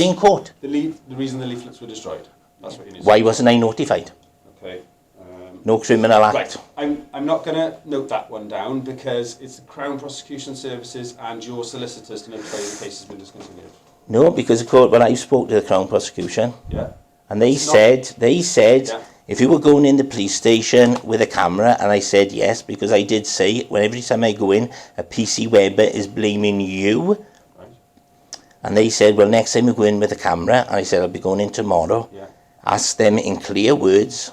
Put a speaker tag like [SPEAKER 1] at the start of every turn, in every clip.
[SPEAKER 1] In court.
[SPEAKER 2] The reason the leaflets were destroyed. That's what you need to
[SPEAKER 1] Why wasn't I notified?
[SPEAKER 2] Okay.
[SPEAKER 1] No criminal act.
[SPEAKER 2] Right. I'm not going to note that one down because it's the Crown Prosecution Services and your solicitors to notify the case has been discontinued.
[SPEAKER 1] No, because of course, when I spoke to the Crown Prosecution,
[SPEAKER 2] yeah,
[SPEAKER 1] and they said, yeah, if you were going in the police station with a camera, and I said yes, because I did say, when every time I go in, a PC Weber is blaming you. Right. And they said, well, next time you go in with a camera, and I said, I'll be going in tomorrow. Yeah. Ask them in clear words,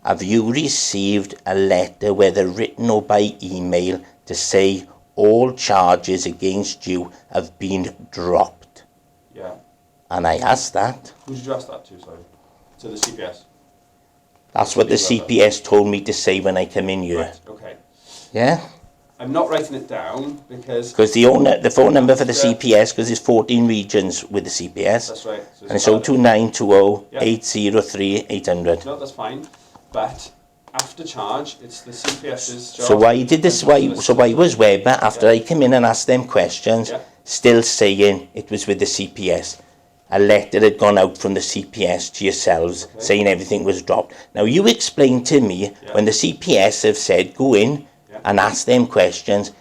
[SPEAKER 1] have you received a letter, whether written or by email, to say all charges against you have been dropped?
[SPEAKER 2] Yeah.
[SPEAKER 1] And I asked that.
[SPEAKER 2] Who did you ask that to, sorry? To the C.P.S?
[SPEAKER 1] That's what the C.P.S told me to say when I come in here.
[SPEAKER 2] Right, okay.
[SPEAKER 1] Yeah?
[SPEAKER 2] I'm not writing it down because...
[SPEAKER 1] Because the phone number for the C.P.S, because there's 14 regions with the C.P.S.
[SPEAKER 2] That's right.
[SPEAKER 1] So and it's 02920 803 800.
[SPEAKER 2] No, that's fine. But after charge, it's the C.P.S's job.
[SPEAKER 1] So why did this? Why was Weber, after I came in and asked them questions, still saying it was with the C.P.S? A letter had gone out from the C.P.S to yourselves saying everything was dropped. Now you explain to me when the C.P.S have said go in and ask them questions.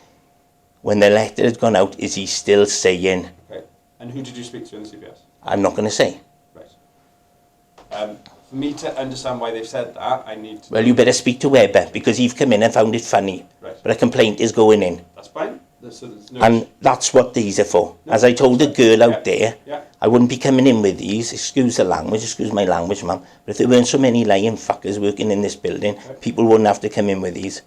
[SPEAKER 1] When the letter had gone out, is he still saying?
[SPEAKER 2] Okay. And who did you speak to in the C.P.S?
[SPEAKER 1] I'm not going to say.
[SPEAKER 2] Right. For me to understand why they've said that, I need to...
[SPEAKER 1] Well, you better speak to Weber, because he's come in and found it funny. Right. But a complaint is going in.
[SPEAKER 2] That's fine.
[SPEAKER 1] That's what these are for. No, as I told the girl out there, I wouldn't be coming in with these, excuse my language, ma'am, but if there weren't so many lying fuckers working in this building, people wouldn't have to come in with these.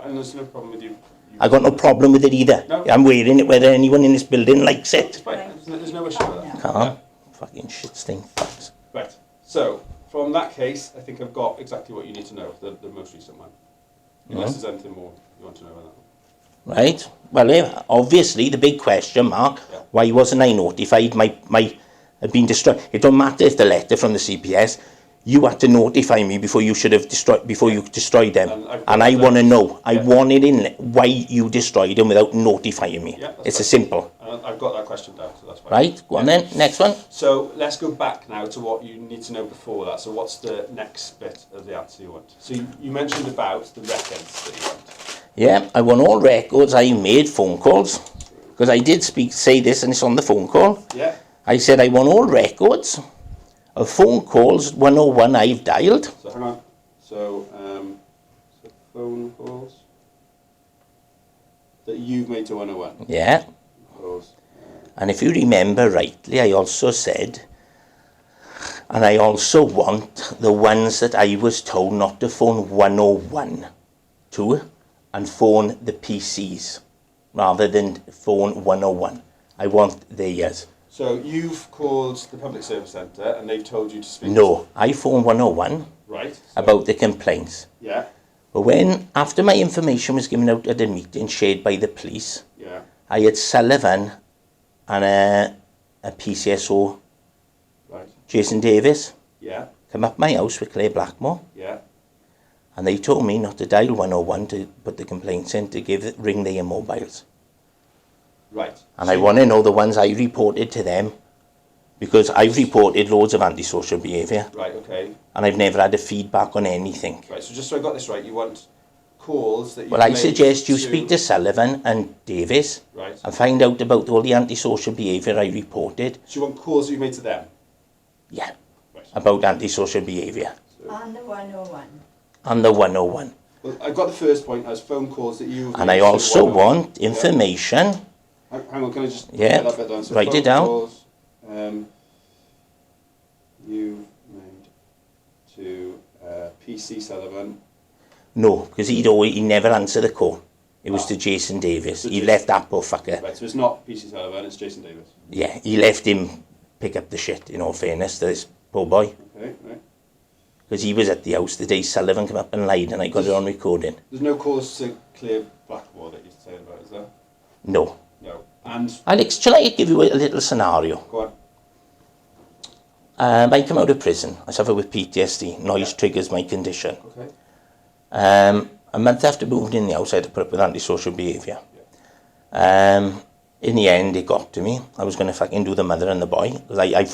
[SPEAKER 2] And there's no problem with you.
[SPEAKER 1] I got no problem with it either. No. I'm wearing it whether anyone in this building likes it.
[SPEAKER 2] It's fine. There's no issue with that.
[SPEAKER 1] Calm. Fucking shit stain fucks.
[SPEAKER 2] Right. So, from that case, I think I've got exactly what you need to know, the most recent one. Unless there's anything more you want to know about that one.
[SPEAKER 1] Right. Well, obviously, the big question mark, why wasn't I notified? My had been destroyed. It don't matter if the letter from the C.P.S, you had to notify me before you should have destroyed, before you destroyed them. And I want to know. I want it in why you destroyed them without notifying me. Yeah, it's as simple.
[SPEAKER 2] I've got that question down, so that's fine.
[SPEAKER 1] Right, go on then. Next one.
[SPEAKER 2] So let's go back now to what you need to know before that. So what's the next bit of the answer you want? So you mentioned about the records that you want.
[SPEAKER 1] Yeah, I want all records. I made phone calls because I did say this, and it's on the phone call.
[SPEAKER 2] Yeah.
[SPEAKER 1] I said I want all records of phone calls 101 I've dialed.
[SPEAKER 2] So hang on. So phone calls that you've made to 101.
[SPEAKER 1] Yeah. And if you remember rightly, I also said, and I also want the ones that I was told not to phone 101 to, and phone the PCs rather than phone 101. I want theirs.
[SPEAKER 2] So you've called the Public Service Centre and they've told you to speak?
[SPEAKER 1] No, I phoned 101 about the complaints.
[SPEAKER 2] Yeah.
[SPEAKER 1] But when, after my information was given out at a meeting shared by the police, I had Sullivan and a PCSO, Jason Davis, come up my house with Claire Blackmore. Yeah. And they told me not to dial 101 to put the complaints in, to ring their mobiles.
[SPEAKER 2] Right.
[SPEAKER 1] And so I want to know the ones I reported to them, because I've reported loads of antisocial behaviour.
[SPEAKER 2] Right, okay.
[SPEAKER 1] And I've never had a feedback on anything.
[SPEAKER 2] Right, so just so I got this right, you want calls that you...
[SPEAKER 1] Well, I suggest you speak to Sullivan and Davis and find out about all the antisocial behaviour I reported.
[SPEAKER 2] So you want calls that you made to them?
[SPEAKER 1] Yeah, about antisocial behaviour.
[SPEAKER 3] So. On the 101.
[SPEAKER 1] On the 101.
[SPEAKER 2] Well, I've got the first point as phone calls that you've made.
[SPEAKER 1] And I also want information...
[SPEAKER 2] Hang on, can I just get that bit down? So
[SPEAKER 1] write it down.
[SPEAKER 2] Calls, you made to PC Sullivan.
[SPEAKER 1] No, because he never answered the call. It was to Jason Davis. So he left that poor fucker.
[SPEAKER 2] Right, so it's not PC Sullivan, it's Jason Davis.
[SPEAKER 1] Yeah, he left him pick up the shit, in all fairness, to this poor boy.
[SPEAKER 2] Okay, right.
[SPEAKER 1] Because he was at the house the day Sullivan came up and lied, and I got it on recording.
[SPEAKER 2] There's no calls to Claire Blackmore that you're saying about, is there?
[SPEAKER 1] No.
[SPEAKER 2] No. And
[SPEAKER 1] shall I give you a little scenario?
[SPEAKER 2] Go on.
[SPEAKER 1] I come out of prison. I suffer with PTSD. Noise triggers my condition.
[SPEAKER 2] Okay.
[SPEAKER 1] A month after moving in the house, I had to put up with antisocial behaviour. in the end, it got to me. I was going to fucking do the mother and the boy. Because I